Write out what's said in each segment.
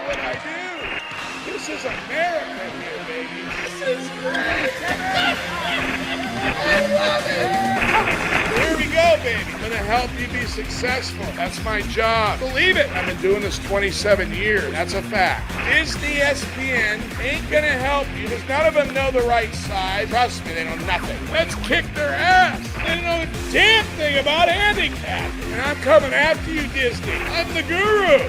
what I do. This is America here, baby. This is great. I love it. Here we go, baby. I'm going to help you be successful. That's my job. Believe it. I've been doing this 27 years. That's a fact. Disney ESPN ain't going to help you because none of them know the right side. Trust me, they know nothing. Let's kick their ass. They don't know a damn thing about handicap. And I'm coming after you, Disney. I'm the guru.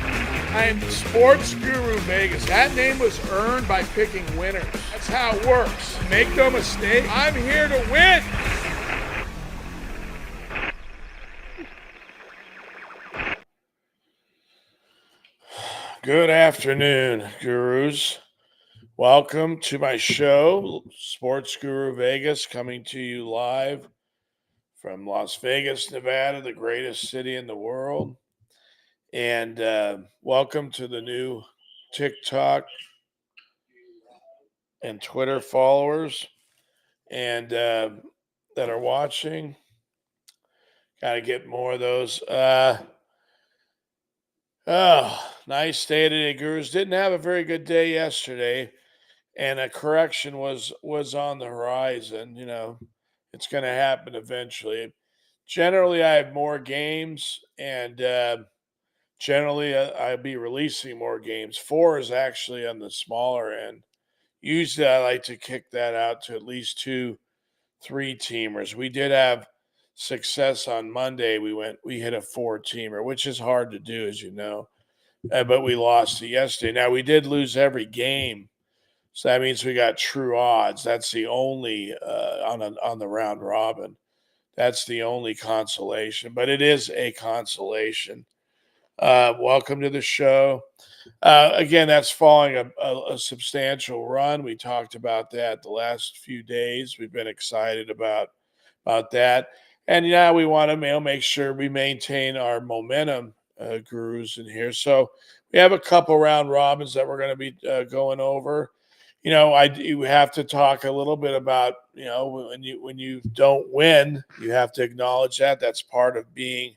I am Sportsguru.vegas. That name was earned by picking winners. That's how it works. Make no mistake, I'm here to win. Good afternoon, gurus. Welcome to my show, Sports Guru Vegas, coming to you live from Las Vegas, Nevada, the greatest city in the world. And welcome to the new TikTok and Twitter followers and that are watching. Got to get more of those. Nice day today, gurus. Didn't have a very good day yesterday, and a correction was on the horizon. You know, it's going to happen eventually. Generally, I have more games, and generally, I'll be releasing more games. 4 is actually on the smaller end. Usually, I like to kick that out to at least 2 3-teamers. We did have success on Monday. We hit a 4-teamer, which is hard to do, as you know. But we lost it yesterday. Now, we did lose every game, so that means we got true odds. That's the only on the round robin. That's the only consolation, but it is a consolation. Welcome to the show. Again, that's following a substantial run. We talked about that the last few days. We've been excited about that. And yeah, we want to make sure we maintain our momentum, gurus in here. So we have a couple round robins that we're going to be going over. You know, you have to talk a little bit about, you know, when you don't win, you have to acknowledge that. That's part of being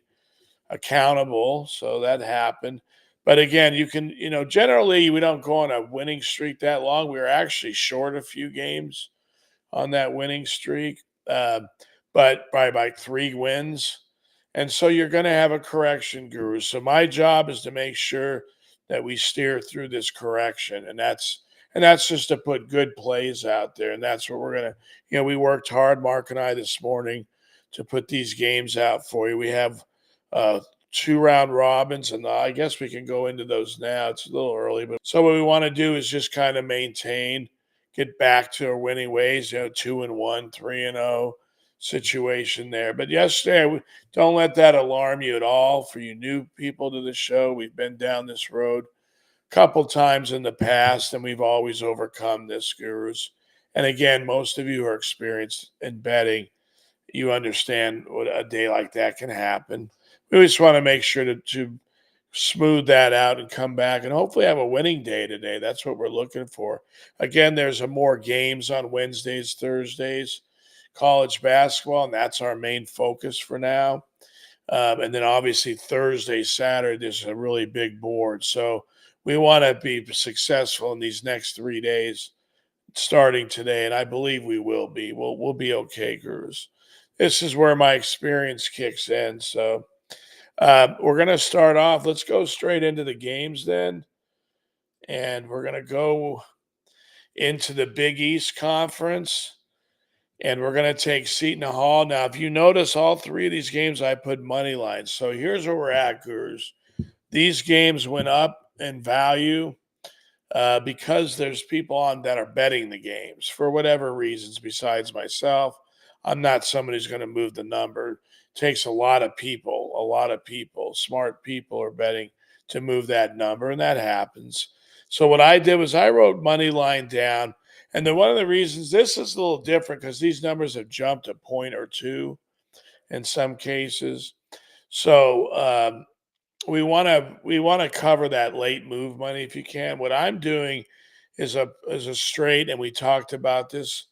accountable. So that happened. But again, you can, you know, generally we don't go on a winning streak that long. We were actually short a few games on that winning streak, but by 3 wins. And so you're going to have a correction, guru. So my job is to make sure that we steer through this correction. And that's just to put good plays out there. And that's what we're going to, you know, we worked hard, Mark and I, this morning to put these games out for you. We have 2 round robins, and I guess we can go into those now. It's a little early, but so what we want to do is just kind of maintain, get back to our winning ways, you know, 2-1, 3-0 situation there. But yesterday, don't let that alarm you at all. For you new people to the show, we've been down this road a couple times in the past, and we've always overcome this, gurus. And again, most of you who are experienced in betting, you understand what a day like that can happen. We just want to make sure to smooth that out and come back and hopefully have a winning day today. That's what we're looking for. Again, there's more games on Wednesdays, Thursdays, college basketball, and that's our main focus for now. And then obviously Thursday, Saturday, there's a really big board. So we want to be successful in these next 3 days starting today, and I believe we will be. We'll be okay, gurus. This is where my experience kicks in. So we're going to start off. Let's go straight into the games then. And we're going to go into the Big East Conference. And we're going to take Seton Hall. Now, if you notice, all 3 of these games I put money lines. So here's where we're at, gurus. These games went up in value because there's people on that are betting the games for whatever reasons besides myself. I'm not somebody who's going to move the number. It takes a lot of people, smart people are betting to move that number, and that happens. So what I did was I wrote money line down, and then one of the reasons this is a little different because these numbers have jumped a point or 2 in some cases. So we want to cover that late move money if you can. What I'm doing is a straight, and we talked about this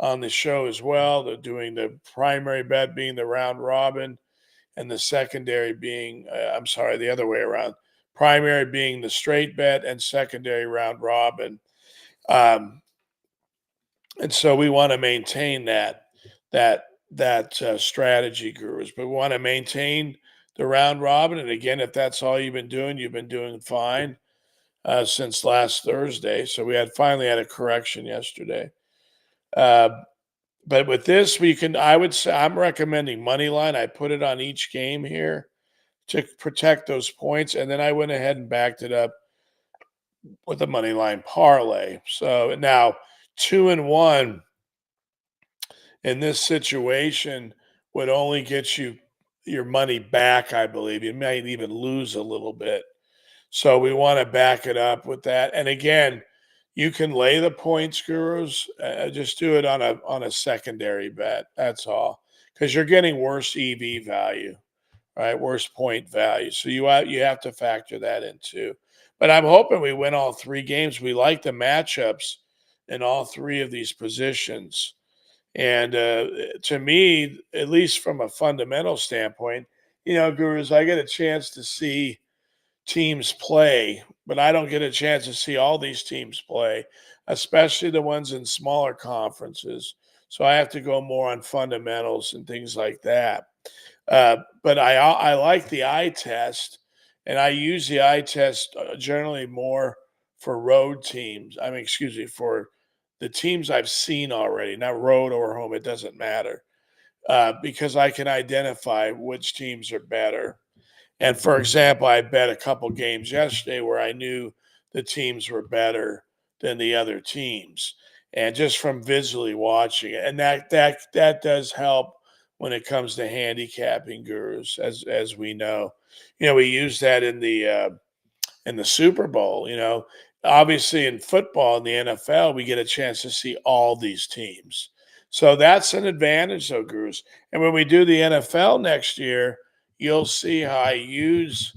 on the show as well. They're doing the primary bet being the round robin, and the secondary being the other way around. primary being the straight bet and secondary round robin. Um, and so we want to maintain that that strategy, gurus. But we want to maintain the round robin. And again, if that's all you've been doing fine since last Thursday. So we had finally had a correction yesterday. Uh, but with this, we can. I would say I'm recommending money line. I put it on each game here to protect those points, and then I went ahead and backed it up with a money line parlay. So now 2-1 in this situation would only get you your money back, I believe. You might even lose a little bit. So we want to back it up with that. And again, you can lay the points, gurus. Just do it on a secondary bet. That's all, because you're getting worse EV value, right? Worse point value. So you have to factor that in too. But I'm hoping we win all three games. We like the matchups in all three of these positions. And to me, at least from a fundamental standpoint, gurus, I get a chance to see teams play, but I don't get a chance to see all these teams play, especially the ones in smaller conferences. So I have to go more on fundamentals and things like that. But I like the eye test, and I use the eye test generally more for road teams. I mean, excuse me, for the teams I've seen already, not road or home. It doesn't matter because I can identify which teams are better. And for example, I bet a couple games yesterday where I knew the teams were better than the other teams, and just from visually watching it, and that does help when it comes to handicapping, gurus, as we know. We use that in the Super Bowl. Obviously in football in the NFL, we get a chance to see all these teams, so that's an advantage, though, gurus. And when we do the NFL next year, you'll see how I use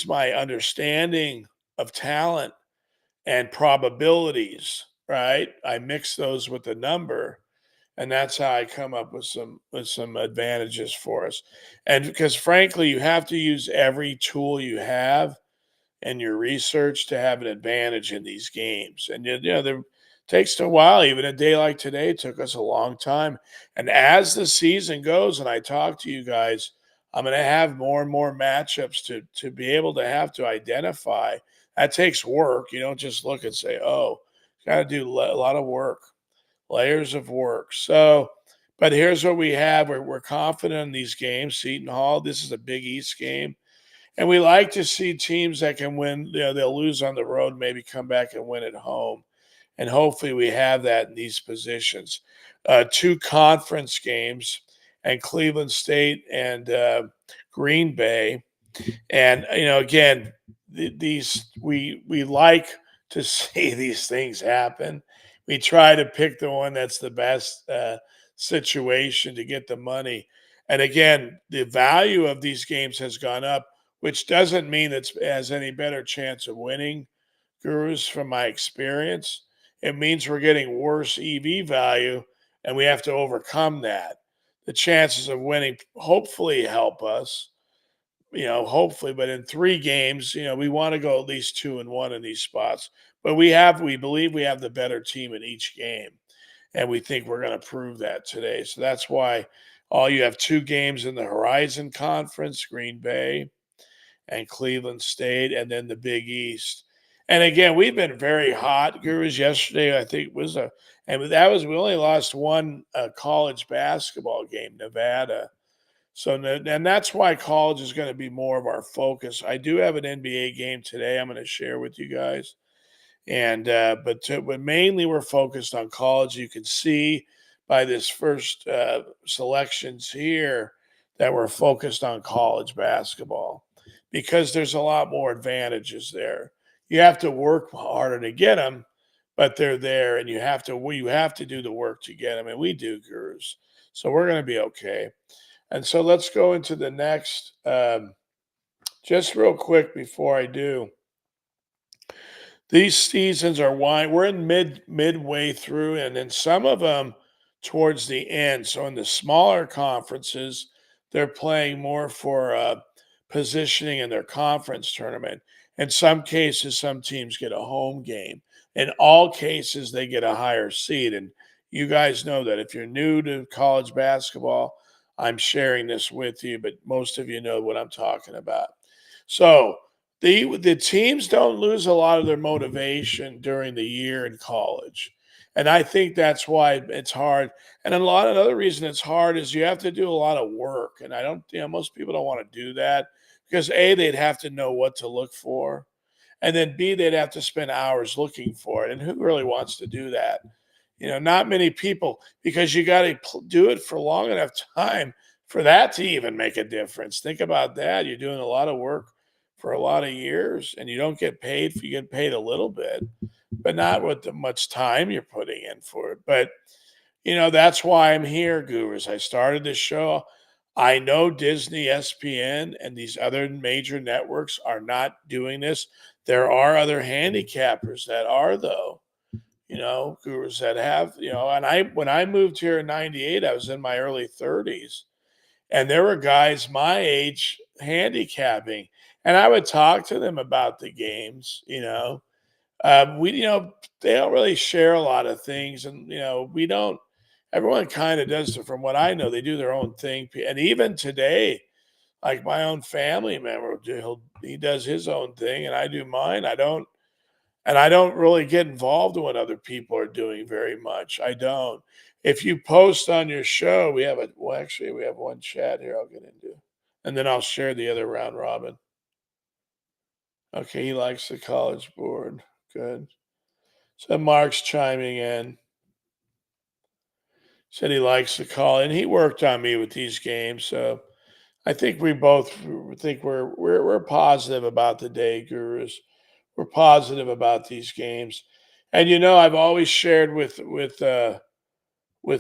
my understanding of talent and probabilities, right? I mix those with the number, and that's how I come up with some advantages for us. And because frankly, you have to use every tool you have and your research to have an advantage in these games. And there takes a while. Even a day like today took us a long time. And as the season goes, and I talk to you guys, I'm going to have more and more matchups to be able to have to identify. That takes work. You don't just look and say, "Oh, got to do a lot of work, layers of work." So, but here's what we have. We're confident in these games. Seton Hall. This is a Big East game. And we like to see teams that can win. They'll lose on the road, maybe come back and win at home. And hopefully we have that in these positions. Two conference games, and Cleveland State and Green Bay. And again, these we like to see these things happen. We try to pick the one that's the best situation to get the money. And again, the value of these games has gone up, which doesn't mean it has any better chance of winning, gurus. From my experience, it means we're getting worse EV value, and we have to overcome that. The chances of winning hopefully help us, hopefully. But in three games, we want to go at least 2-1 in these spots. But we believe we have the better team in each game, and we think we're going to prove that today. So that's why you have two games in the Horizon Conference, Green Bay and Cleveland State, and then the Big East. And again, we've been very hot, gurus. Yesterday, I think and that was we only lost one college basketball game, Nevada. So, and that's why college is going to be more of our focus. I do have an NBA game today. I'm going to share with you guys, and but mainly we're focused on college. You can see by this first selections here that we're focused on college basketball because there's a lot more advantages there. You have to work harder to get them, but they're there, and you have to do the work to get them, and we do, gurus. So we're going to be okay. And so let's go into the next. Just real quick before I do, these seasons are wide. We're in midway through, and then some of them towards the end. So in the smaller conferences, they're playing more for positioning in their conference tournament. In some cases, some teams get a home game. In all cases, they get a higher seed. And you guys know that if you're new to college basketball, I'm sharing this with you, but most of you know what I'm talking about. So the teams don't lose a lot of their motivation during the year in college. And I think that's why it's hard. And a lot of other reason it's hard is you have to do a lot of work. And I don't, most people don't want to do that because A, they'd have to know what to look for. And then B, they'd have to spend hours looking for it. And who really wants to do that? Not many people, because you got to do it for long enough time for that to even make a difference. Think about that. You're doing a lot of work for a lot of years and you don't get paid. You get paid a little bit, but not with the much time you're putting in for it. But, that's why I'm here, gurus. I started this show. I know Disney, ESPN, and these other major networks are not doing this. There are other handicappers that are, though, gurus that have, and when I moved here in 98, I was in my early 30s, and there were guys my age handicapping, and I would talk to them about the games, they don't really share a lot of things, and, we don't, everyone kind of does, from what I know, they do their own thing. And even today, like my own family member, he does his own thing, and I do mine. I don't really get involved in what other people are doing very much. I don't. If you post on your show, actually we have one chat here I'll get into, and then I'll share the other round robin. Okay, he likes the College Board. Good. So Mark's chiming in. Said he likes the call, and he worked on me with these games. So I think we both think we're positive about the day, gurus. We're positive about these games, and I've always shared with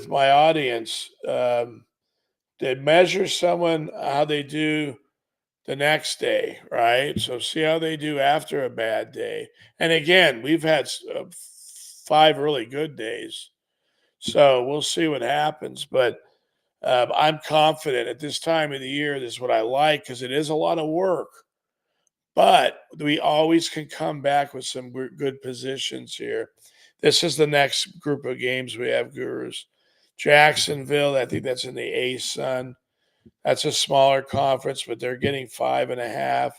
my audience that measure someone how they do the next day, right? So see how they do after a bad day. And again, we've had 5 really good days, so we'll see what happens. But I'm confident at this time of the year. This is what I like because it is a lot of work, but we always can come back with some good positions here. This is the next group of games we have, gurus. Jacksonville, I think that's in the A Sun. That's a smaller conference, but they're getting 5.5.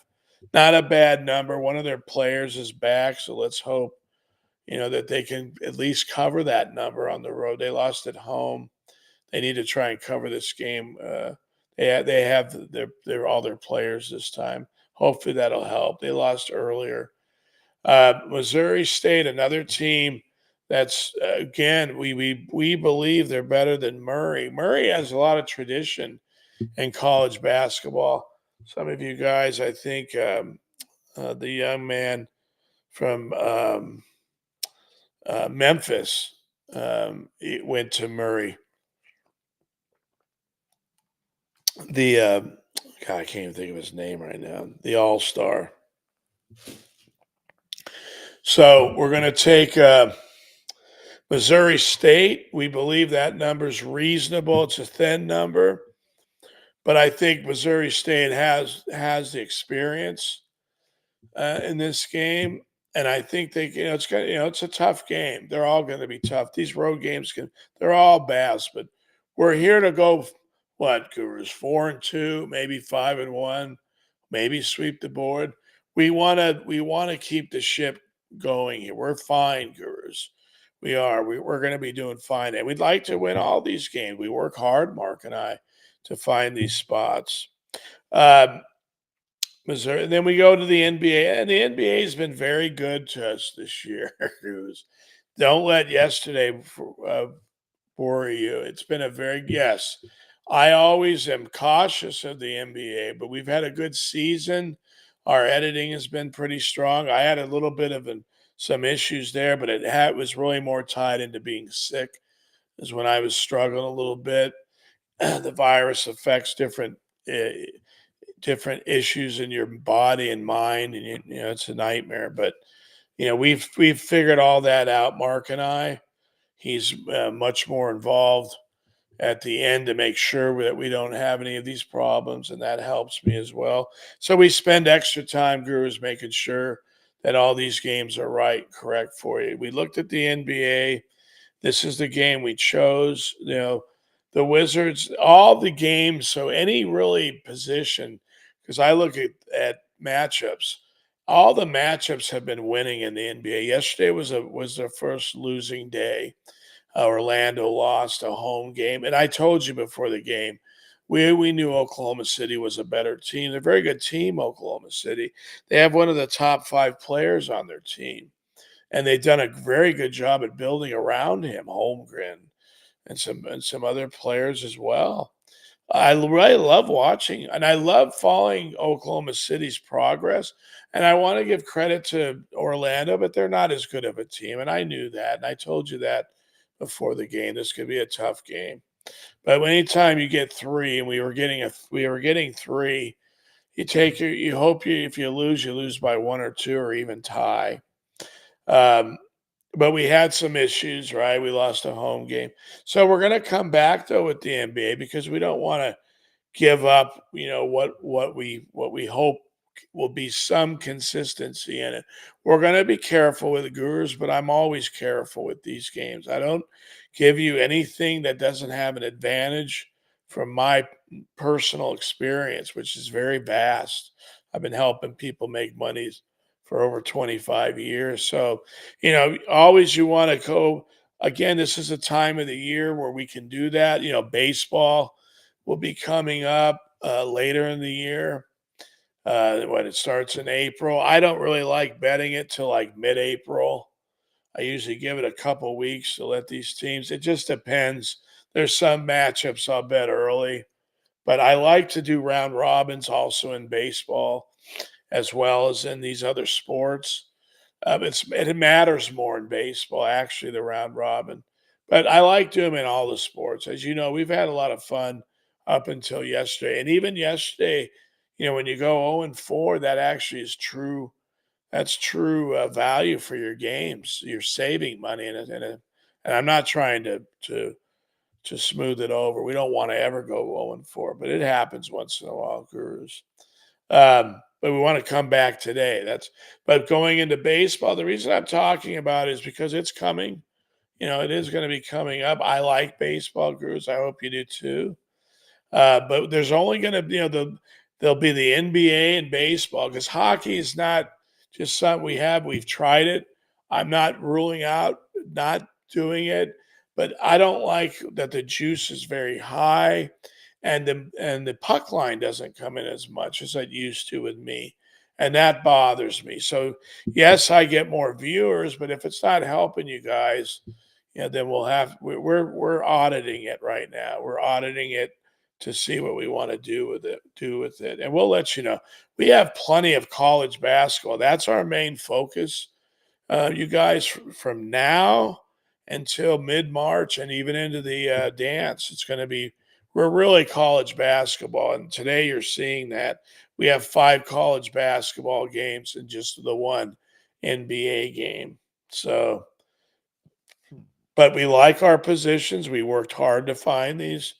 Not a bad number. One of their players is back, so let's hope that they can at least cover that number on the road. They lost at home. They need to try and cover this game. They have their all their players this time. Hopefully that'll help. They lost earlier. Missouri State, another team that's again we believe they're better than Murray. Murray has a lot of tradition in college basketball. Some of you guys, I think, the young man from Memphis went to Murray. The God, I can't even think of his name right now. The All Star. So we're going to take Missouri State. We believe that number is reasonable. It's a thin number, but I think Missouri State has the experience in this game, and I think it's a tough game. They're all going to be tough. These road games they're all bass, but we're here to go. What, gurus? 4-2, maybe 5-1, maybe sweep the board. We want to keep the ship going here. We're fine, gurus. We are. We're going to be doing fine, and we'd like to win all these games. We work hard, Mark and I, to find these spots. Um, Missouri. And then we go to the NBA, and the NBA has been very good to us this year. Don't let yesterday worry you. It's been a very, yes. I always am cautious of the NBA, but we've had a good season. Our editing has been pretty strong. I had a little bit of some issues there, but it was really more tied into being sick. Is when I was struggling a little bit. The virus affects different issues in your body and mind, and it's a nightmare. But we've figured all that out. Mark and I. He's much more involved at the end to make sure that we don't have any of these problems, and that helps me as well. So we spend extra time, gurus, making sure that all these games are right, correct for you. We looked at the NBA. This is the game we chose. The Wizards, all the games. So any really position, because I look at matchups. All the matchups have been winning in the NBA. Yesterday was their first losing day. Orlando lost a home game, and I told you before the game, we knew Oklahoma City was a better team. They're a very good team, Oklahoma City. They have one of the top 5 players on their team, and they've done a very good job at building around him, Holmgren and some other players as well. I really love watching, and I love following Oklahoma City's progress. And I want to give credit to Orlando, but they're not as good of a team, and I knew that, and I told you that before the game. This could be a tough game, but anytime you get three, and we were getting three, you hope if you lose by one or two, or even tie. Um, but we had some issues, right? We lost a home game. So we're going to come back though with the NBA because we don't want to give up, what we hope will be some consistency in it. We're going to be careful with the Gurus, but I'm always careful with these games. I don't give you anything that doesn't have an advantage from my personal experience, which is very vast. I've been helping people make money for over 25 years. So, always you want to go again. This is a time of the year where we can do that. Baseball will be coming up later in the year when it starts in April. I don't really like betting it till like mid-April. I usually give it a couple weeks to let these teams. It just depends. There's some matchups I'll bet early, but I like to do round robins also in baseball as well as in these other sports. It matters more in baseball, actually, the round robin. But I like doing them in all the sports. As you know, we've had a lot of fun up until yesterday. And even yesterday, when you go 0-4, that actually is true. That's true value for your games. You're saving money in it. And I'm not trying to smooth it over. We don't want to ever go 0-4, but it happens once in a while, gurus. But we want to come back today. But going into baseball, the reason I'm talking about it is because it's coming. It is going to be coming up. I like baseball, gurus. I hope you do too. But there's only going to be, there'll be the NBA and baseball because hockey is not just something we have. We've tried it. I'm not ruling out not doing it, but I don't like that the juice is very high and the puck line doesn't come in as much as it used to with me. And that bothers me. So yes, I get more viewers, but if it's not helping you guys, then we're auditing it right now. We're auditing it to see what we want to do with it. And we'll let you know. We have plenty of college basketball. That's our main focus. You guys from now until mid March and even into the dance. We're really college basketball. And today you're seeing that we have 5 college basketball games and just the one NBA game. So, but we like our positions. We worked hard to find these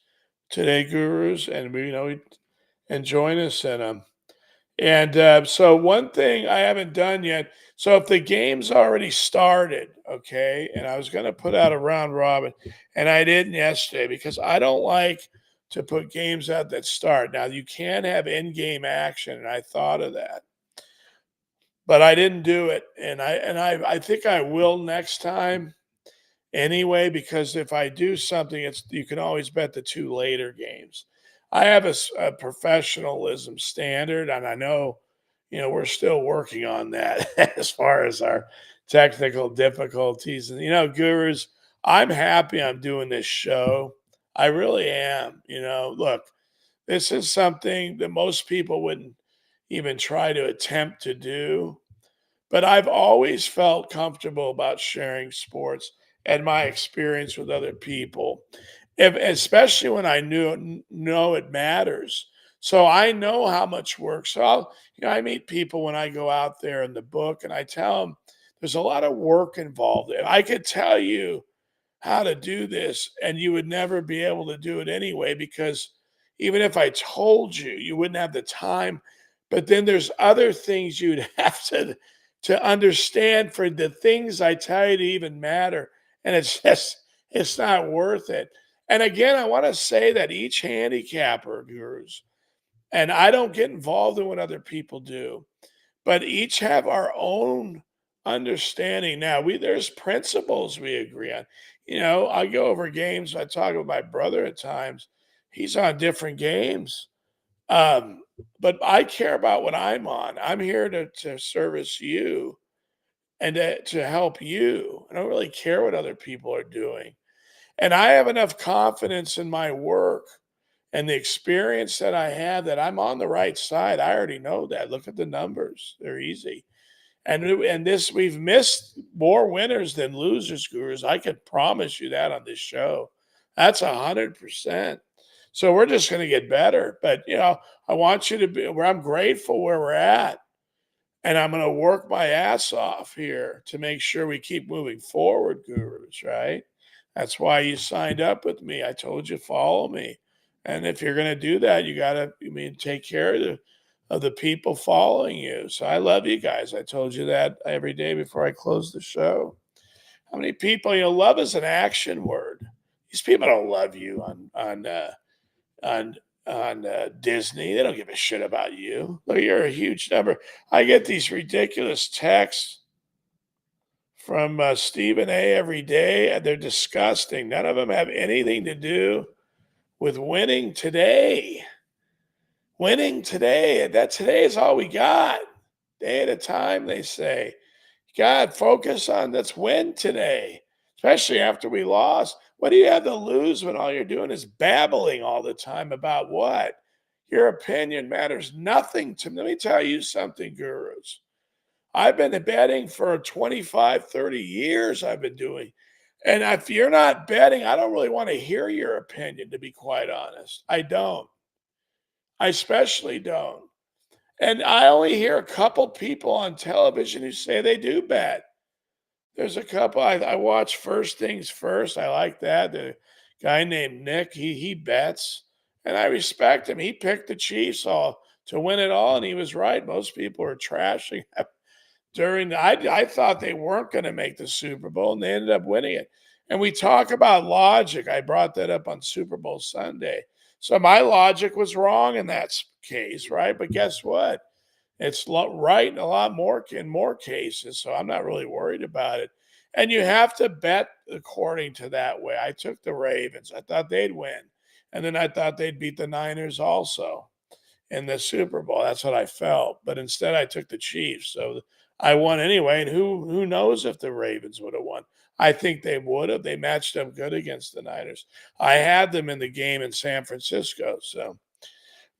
today, gurus, and and join us in them. And so one thing I haven't done yet. So if the game's already started, okay, and I was going to put out a round robin, and I didn't yesterday because I don't like to put games out that start. Now you can have in-game action, and I thought of that, but I didn't do it, and I think I will next time anyway, because if I do something, you can always bet the 2 later games. I have a professionalism standard, and I know, we're still working on that as far as our technical difficulties. And gurus, I'm happy I'm doing this show. I really am. Look, this is something that most people wouldn't even try to attempt to do, but I've always felt comfortable about sharing sports and my experience with other people, especially when I know it matters. So I know how much work. So I meet people when I go out there in the book, and I tell them there's a lot of work involved. I could tell you how to do this, and you would never be able to do it anyway because even if I told you, you wouldn't have the time. But then there's other things you'd have to understand for the things I tell you to even matter. And it's just it's not worth it. And again, I want to say that each handicapper, gurus, and I don't get involved in what other people do, but each have our own understanding. Now, we there's principles we agree on. I go over games. I talk with my brother at times. He's on different games. Um, but I care about what I'm on. I'm here to service you and to help you. I don't really care what other people are doing. And I have enough confidence in my work and the experience that I have that I'm on the right side. I already know that. Look at the numbers. They're easy. And this we've missed more winners than losers, gurus. I can promise you that on this show. That's 100%. So we're just going to get better. But I want you to be where I'm grateful where we're at. And I'm going to work my ass off here to make sure we keep moving forward, gurus, right? That's why you signed up with me. I told you follow me. And if you're going to do that, you got to take care of the people following you. So I love you guys. I told you that every day before I close the show. How many people, love is an action word. These people don't love you on Disney. They don't give a shit about you. Look, you're a huge number. I get these ridiculous texts from Stephen A. every day, and they're disgusting. None of them have anything to do with winning today. Winning today. That today is all we got. Day at a time, they say. God, focus on let's win today, especially after we lost. What do you have to lose when all you're doing is babbling all the time about what? Your opinion matters nothing to me. Let me tell you something, gurus. I've been betting for 25, 30 years. I've been doing. And if you're not betting, I don't really want to hear your opinion, to be quite honest. I don't. I especially don't. And I only hear a couple people on television who say they do bet. There's a couple I watch First Things First. I like that. The guy named Nick, he bets, and I respect him. He picked the Chiefs all to win it all, and he was right. Most people are trashing him during the, I thought they weren't going to make the Super Bowl, and they ended up winning it. And we talk about logic. I brought that up on Super Bowl Sunday. So my logic was wrong in that case, right? But guess what? It's right in a lot more in more cases, so I'm not really worried about it. And you have to bet according to that way. I took the Ravens. I thought they'd win. And then I thought they'd beat the Niners also in the Super Bowl. That's what I felt. But instead I took the Chiefs. So I won anyway. And who knows if the Ravens would have won? I think they would have. They matched up good against the Niners. I had them in the game in San Francisco. So,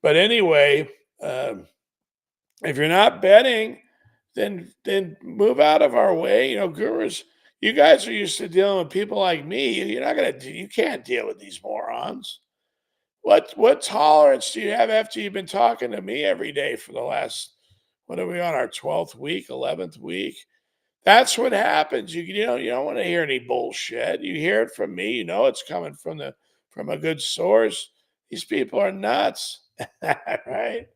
but anyway, if you're not betting, then move out of our way. Gurus, you guys are used to dealing with people like me. You're not gonna you can't deal with these morons. What tolerance do you have after you've been talking to me every day for the last what are we on our 12th week, 11th week? That's what happens. You don't want to hear any bullshit. You hear it from me, it's coming from a good source. These people are nuts. Right?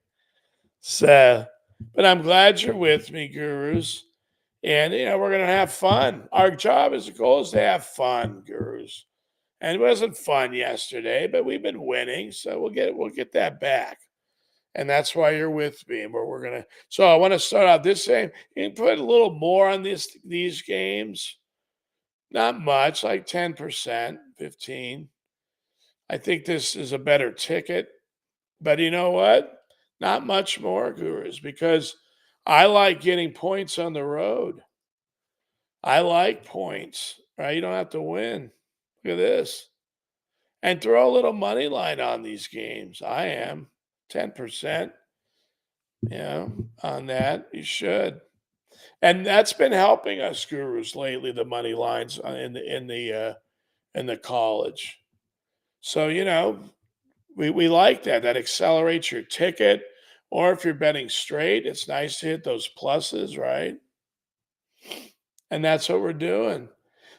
So, but I'm glad you're with me, gurus. And we're gonna have fun. Our job as a goal is to have fun, gurus. And it wasn't fun yesterday, but we've been winning, so we'll get that back. And that's why you're with me. And we're gonna. So I want to start out this same. You can put a little more on these games. Not much, like 10%, 15. I think this is a better ticket. But you know what? Not much more, gurus, because I like getting points on the road. I like points, right? You don't have to win. Look at this. And throw a little money line on these games. I am 10%, on that. You should. And that's been helping us, gurus, lately, the money lines in the college. So, we like that. That accelerates your ticket. Or if you're betting straight, it's nice to hit those pluses, right? And that's what we're doing.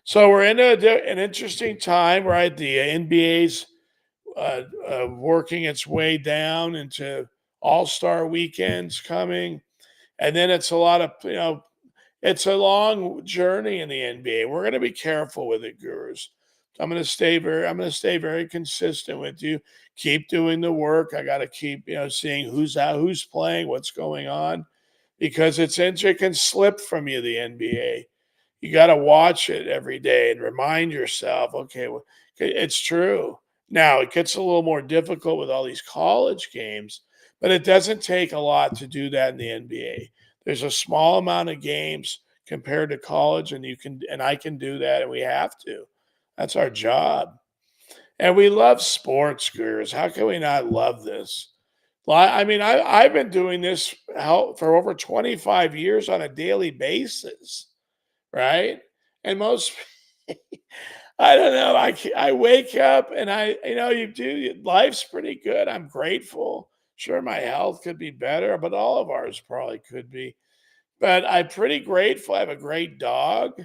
So we're in an interesting time, right? The NBA's working its way down into All Star weekends coming, and then it's a lot of it's a long journey in the NBA. We're going to be careful with it, gurus. I'm going to stay very consistent with you. Keep doing the work. I got to keep, seeing who's out, who's playing, what's going on, because it can slip from you, the NBA. You got to watch it every day and remind yourself, okay, well, it's true. Now, it gets a little more difficult with all these college games, but it doesn't take a lot to do that in the NBA. There's a small amount of games compared to college, and I can do that, and we have to. That's our job. And we love sports, gurus. How can we not love this? Well, I mean, I've been doing this for over 25 years on a daily basis, right? And most, I don't know. I wake up and life's pretty good. I'm grateful. Sure, my health could be better, but all of ours probably could be. But I'm pretty grateful. I have a great dog.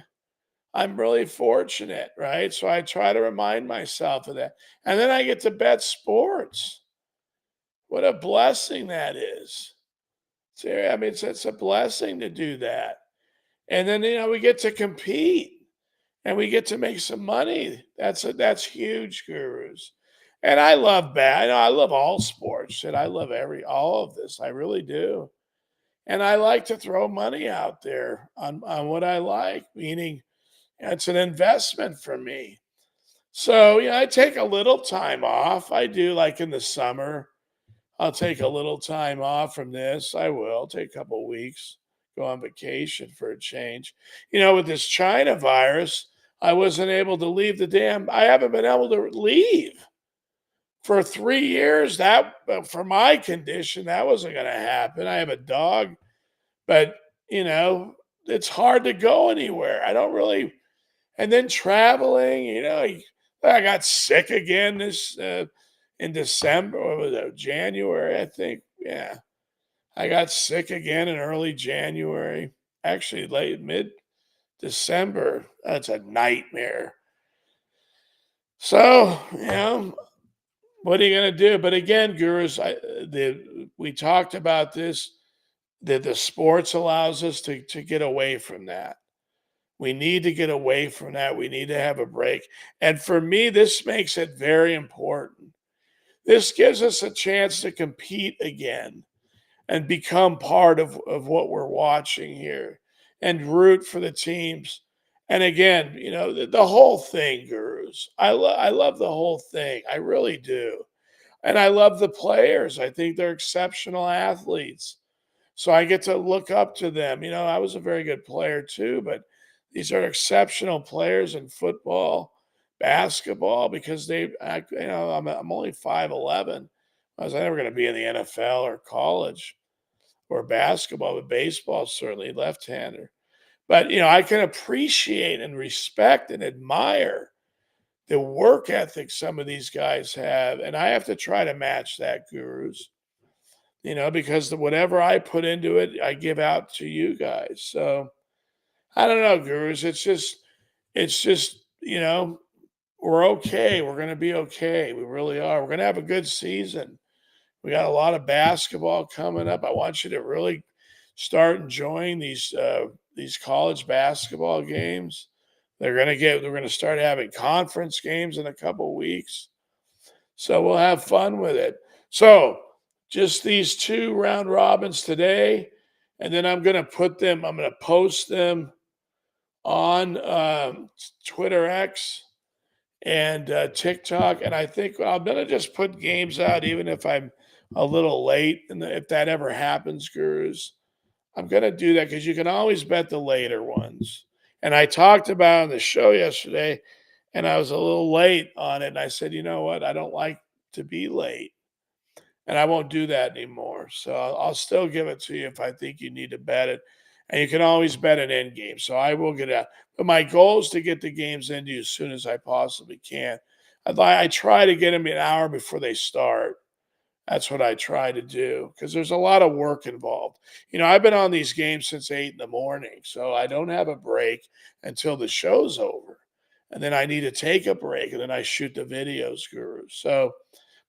I'm really fortunate, right? So I try to remind myself of that. And then I get to bet sports. What a blessing that is. I mean, it's a blessing to do that. And then, we get to compete and we get to make some money. That's huge, gurus. And I love I love all sports and I love all of this. I really do. And I like to throw money out there on what I like, meaning it's an investment for me. So, I take a little time off. I do, like in the summer. I'll take a little time off from this. I will take a couple weeks, go on vacation for a change. With this China virus, I wasn't able to leave I haven't been able to leave for 3 years. For my condition, that wasn't going to happen. I have a dog, but, you know, it's hard to go anywhere. I don't really, and then traveling, I got sick again in December, what was it, January, I think. Yeah. I got sick again in early January, actually late mid December. That's a nightmare. So, what are you going to do? But again, gurus, we talked about this, that the sports allows us to get away from that. We need to get away from that. We need to have a break. And for me, this makes it very important. This gives us a chance to compete again and become part of what we're watching here and root for the teams. And again, the whole thing, gurus. I love the whole thing. I really do. And I love the players. I think they're exceptional athletes. So I get to look up to them. I was a very good player too, but these are exceptional players in football, basketball, because I'm only 5'11". I was never going to be in the NFL or college or basketball, but baseball certainly left-hander. But I can appreciate and respect and admire the work ethic some of these guys have, and I have to try to match that, gurus. Because whatever I put into it, I give out to you guys. So I don't know, gurus. It's just, we're okay. We're going to be okay. We really are. We're going to have a good season. We got a lot of basketball coming up. I want you to really start enjoying these college basketball games. We're going to start having conference games in a couple weeks. So we'll have fun with it. So just these two round robins today, and then I'm going to post them on Twitter X and TikTok. And I think I'm going to just put games out, even if I'm a little late. And if that ever happens, gurus, I'm going to do that because you can always bet the later ones. And I talked about on the show yesterday, and I was a little late on it. And I said, you know what? I don't like to be late, and I won't do that anymore. So I'll still give it to you if I think you need to bet it. And you can always bet an end game. So I will get out. But my goal is to get the games into you as soon as I possibly can. I try to get them an hour before they start. That's what I try to do because there's a lot of work involved. I've been on these games since 8 in the morning, so I don't have a break until the show's over. and then I need to take a break, and then I shoot the videos, Guru. So,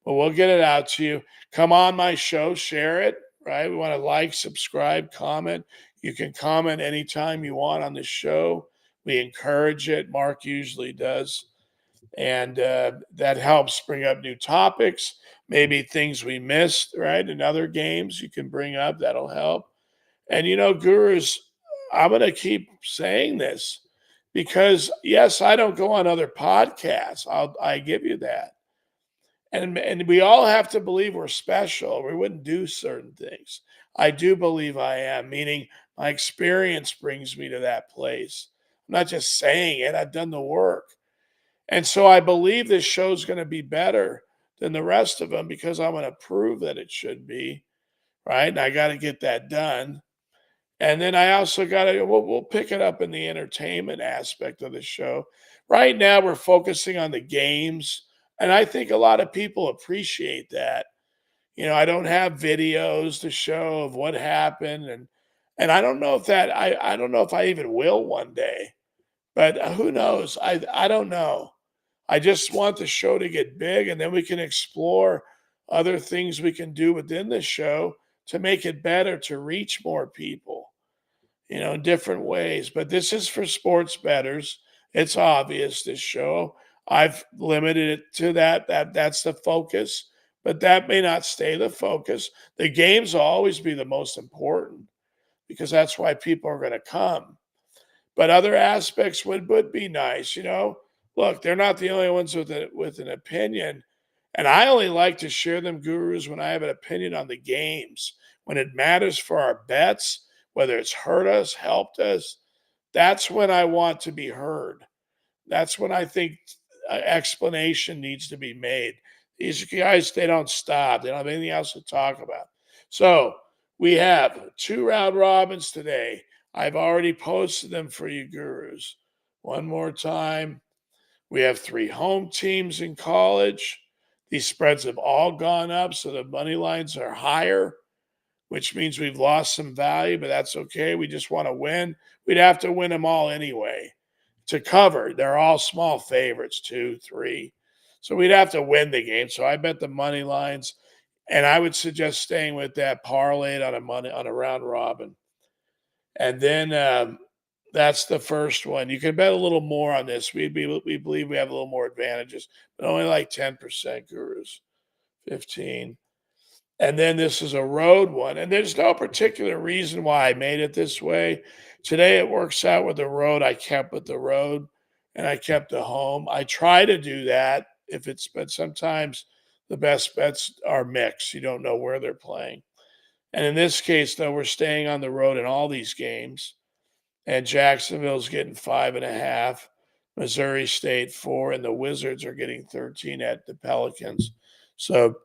but we'll get it out to you. Come on my show, share it, right? We want to like, subscribe, comment. You can comment anytime you want on the show. We encourage it. Mark usually does. And that helps bring up new topics, maybe things we missed, right? In other games you can bring up, that'll help. And gurus, I'm going to keep saying this because yes, I don't go on other podcasts. I give you that. And we all have to believe we're special. Or we wouldn't do certain things. I do believe I am, meaning my experience brings me to that place. I'm not just saying it, I've done the work. And so I believe this show's going to be better than the rest of them because I'm going to prove that it should be, right? And I got to get that done. And then I also got to, we'll pick it up in the entertainment aspect of the show. Right now, we're focusing on the games. And I think a lot of people appreciate that. I don't have videos to show of what happened. And I don't know if I don't know if I even will one day, but who knows? I don't know. I just want the show to get big, and then we can explore other things we can do within the show to make it better, to reach more people, in different ways. But this is for sports bettors. It's obvious, this show. I've limited it to that. That's the focus, but that may not stay the focus. The games will always be the most important because that's why people are going to come. But other aspects would be nice. Look, they're not the only ones with an opinion, and I only like to share them, gurus, when I have an opinion on the games. When it matters for our bets, whether it's hurt us, helped us, that's when I want to be heard. That's when I think explanation needs to be made. These guys, they don't stop. They don't have anything else to talk about. So we have 2 round robins today. I've already posted them for you, gurus. One more time. We have 3 home teams in college. These spreads have all gone up, so the money lines are higher, which means we've lost some value, but that's okay. We just want to win. We'd have to win them all anyway to cover. They're all small favorites, 2, 3. So we'd have to win the game. So I bet the money lines, and I would suggest staying with that parlay on a round robin. And then that's the first one. You can bet a little more on this. We believe we have a little more advantages, but only like 10%, gurus, 15. And then this is a road one. And there's no particular reason why I made it this way. Today it works out with the road. I kept with the road and I kept the home. I try to do that but sometimes the best bets are mixed. You don't know where they're playing. And in this case, though, we're staying on the road in all these games. And Jacksonville's getting 5.5, Missouri State 4, and the Wizards are getting 13 at the Pelicans. So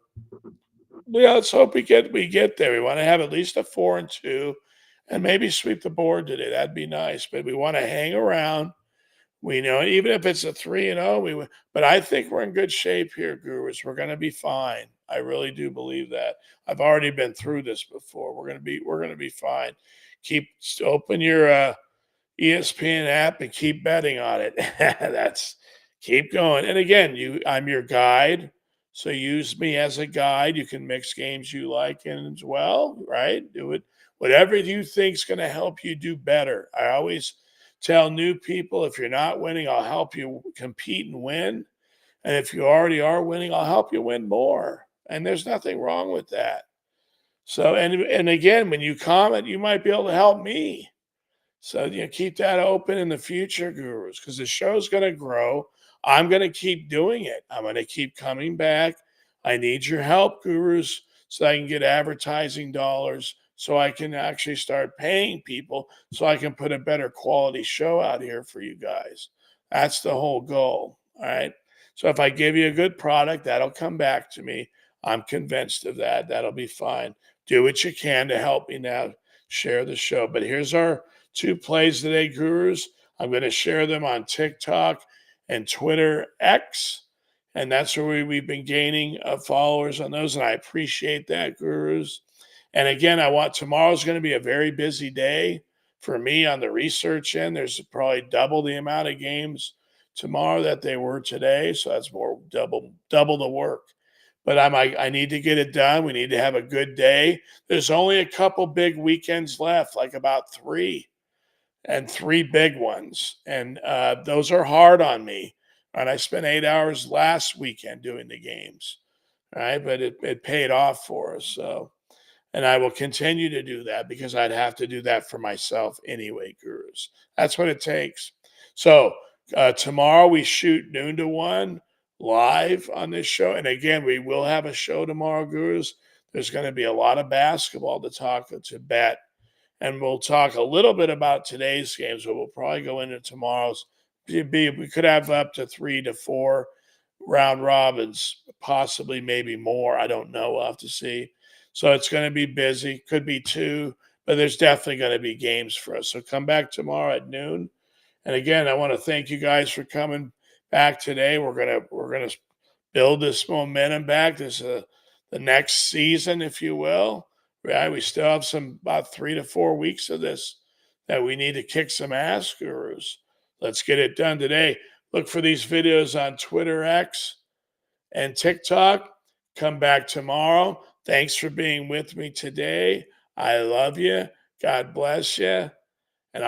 yeah, let's hope we get there. We want to have at least a 4-2, and maybe sweep the board today. That'd be nice. But we want to hang around. We know even if it's a 3-0, but I think we're in good shape here, gurus. We're going to be fine. I really do believe that. I've already been through this before. We're going to be fine. Open your ESPN app and keep betting on it. That's keep going. And again, I'm your guide. So use me as a guide. You can mix games you like in as well, right? Do it. Whatever you think is going to help you do better. I always tell new people, if you're not winning, I'll help you compete and win. And if you already are winning, I'll help you win more. And there's nothing wrong with that. So, and again, when you comment, you might be able to help me. So, keep that open in the future, gurus, because the show's going to grow. I'm going to keep doing it. I'm going to keep coming back. I need your help, gurus, so I can get advertising dollars, so I can actually start paying people, so I can put a better quality show out here for you guys. That's the whole goal. All right. So if I give you a good product, that'll come back to me. I'm convinced of that. That'll be fine. Do what you can to help me now share the show. But here's our 2 plays today, gurus. I'm going to share them on TikTok and Twitter X. And that's where we've been gaining followers on those. And I appreciate that, gurus. And again, tomorrow's going to be a very busy day for me on the research end. There's probably double the amount of games tomorrow that they were today. So that's more double the work. But I need to get it done. We need to have a good day. There's only a couple big weekends left, like about three, and three big ones. And those are hard on me. And I spent 8 hours last weekend doing the games, right? But it paid off for us. So, and I will continue to do that because I'd have to do that for myself anyway, gurus. That's what it takes. So tomorrow we shoot noon to 1 live on this show. And again, we will have a show tomorrow, gurus. There's going to be a lot of basketball to talk to bet. And we'll talk a little bit about today's games, but we'll probably go into tomorrow's. We could have up to 3 to 4 round robins, possibly maybe more. I don't know. We'll have to see. So it's going to be busy. Could be two, but there's definitely going to be games for us. So come back tomorrow at noon. And again, I want to thank you guys for coming back today. We're gonna build this momentum back. This the next season, if you will. Right? We still have about 3 to 4 weeks of this that we need to kick some ass, gurus. Let's get it done today. Look for these videos on Twitter X and TikTok. Come back tomorrow. Thanks for being with me today. I love you. God bless you.